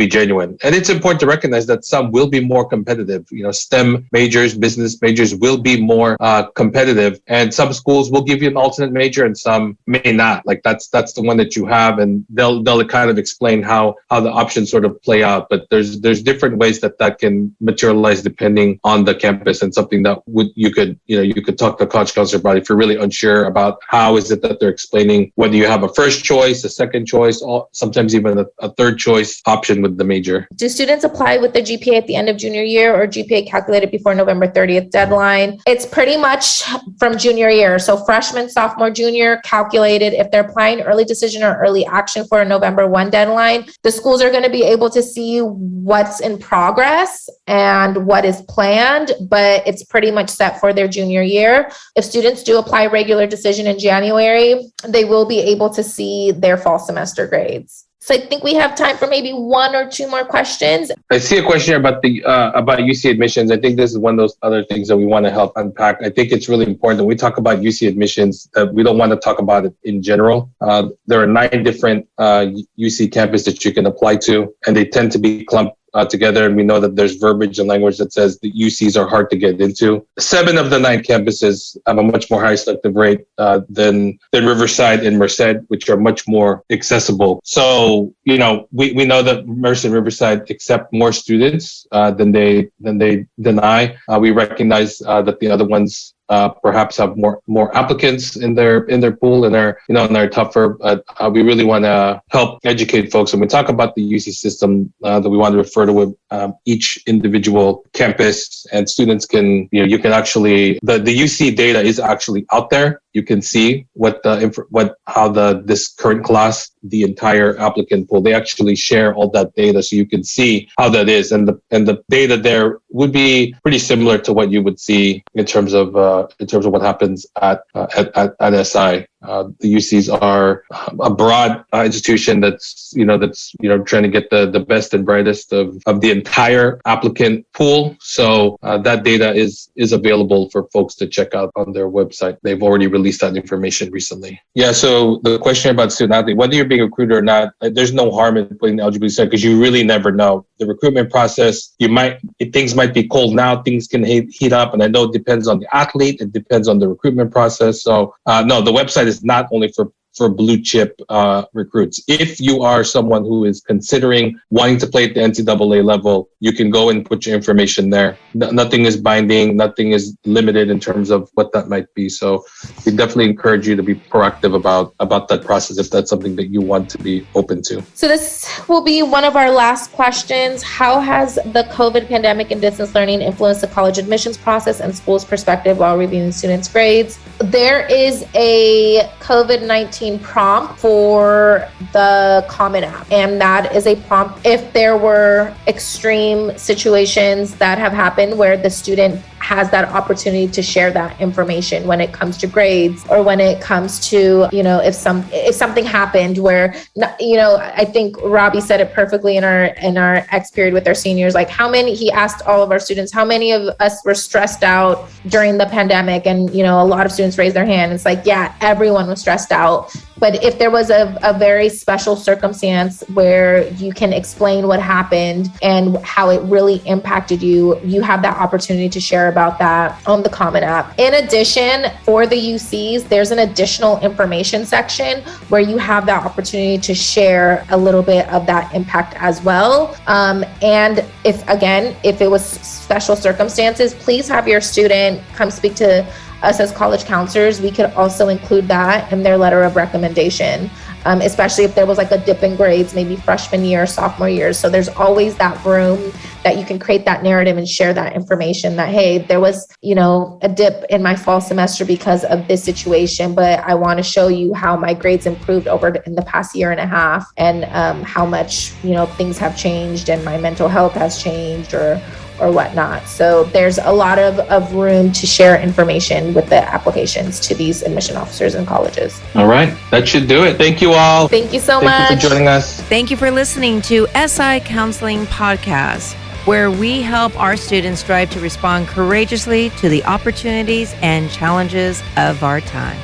genuine. And it's important to recognize that some will be more competitive. STEM majors, business majors will be more competitive, and some schools will give you an alternate major and some may not. Like that's the one that you have, and they'll kind of explain how the options sort of play out. But there's different ways that can materialize depending on the campus, and something that you could talk to a college counselor about if you're really unsure about how is it that they're explaining whether you have a first choice, a second choice, or sometimes even a third choice option with the major. Do students apply with their GPA at the end of junior year, or GPA calculated before November 30th deadline? It's pretty much from junior year. So freshman, sophomore, junior calculated. If they're applying early decision or early action for a November 1 deadline, the schools are going to be able to see what's in progress and what is planned, but it's pretty much set for their junior year. If students do apply regular decision in January, they will be able to see their fall semester grades. So I think we have time for maybe 1 or 2 more questions. I see a question here about about UC admissions. I think this is one of those other things that we want to help unpack. I think it's really important that we talk about UC admissions, that we don't want to talk about it in general. There are 9 different UC campuses that you can apply to, and they tend to be clumped together, and we know that there's verbiage and language that says the UCs are hard to get into. 7 of the 9 campuses have a much more high selective rate than Riverside and Merced, which are much more accessible. So we know that Merced and Riverside accept more students than they deny. We recognize that the other ones perhaps have more applicants in their pool, and they're tougher. But we really want to help educate folks. When we talk about the UC system, that we want to refer to each individual campus, and students can you can actually the UC data is actually out there. You can see how this current class, the entire applicant pool, they actually share all that data, so you can see how that is, and the data there would be pretty similar to what you would see in terms of what happens at SI. The UCs are a broad institution that's trying to get the best and brightest of the entire applicant pool. So that data is available for folks to check out on their website. They've already released that information recently. Yeah. So the question about student athlete, whether you're being recruited or not, there's no harm in putting the eligibility set because you really never know. The recruitment process, things might be cold now, things can heat up, and I know it depends on the athlete, it depends on the recruitment process. So no, the website is not only for blue chip recruits. If you are someone who is considering wanting to play at the NCAA level, you can go and put your information there. Nothing is binding, nothing is limited in terms of what that might be. So we definitely encourage you to be proactive about that process if that's something that you want to be open to. So this will be one of our last questions. How has the COVID pandemic and distance learning influenced the college admissions process and schools' perspective while reviewing students' grades? There is a COVID-19 prompt for the Common App, and that is a prompt if there were extreme situations that have happened where the student has that opportunity to share that information when it comes to grades or when it comes to, if something happened where, I think Robbie said it perfectly in our X period with our seniors, like he asked all of our students, how many of us were stressed out during the pandemic? And, a lot of students raised their hand. It's like, yeah, everyone was stressed out. But if there was a very special circumstance where you can explain what happened and how it really impacted you, you have that opportunity to share about that on the Common App. In addition, for the UCs, there's an additional information section where you have that opportunity to share a little bit of that impact as well. And if it was special circumstances, please have your student come speak to us as college counselors. We could also include that in their letter of recommendation, especially if there was like a dip in grades, maybe freshman year, sophomore year. So there's always that room that you can create that narrative and share that information that, hey, there was, a dip in my fall semester because of this situation, but I want to show you how my grades improved in the past year and a half and how much, things have changed and my mental health has changed or whatnot. So there's a lot of room to share information with the applications to these admission officers in colleges. All right. That should do it. Thank you all. Thank you so much. Thank you for joining us. Thank you for listening to SI Counseling Podcast, where we help our students strive to respond courageously to the opportunities and challenges of our time.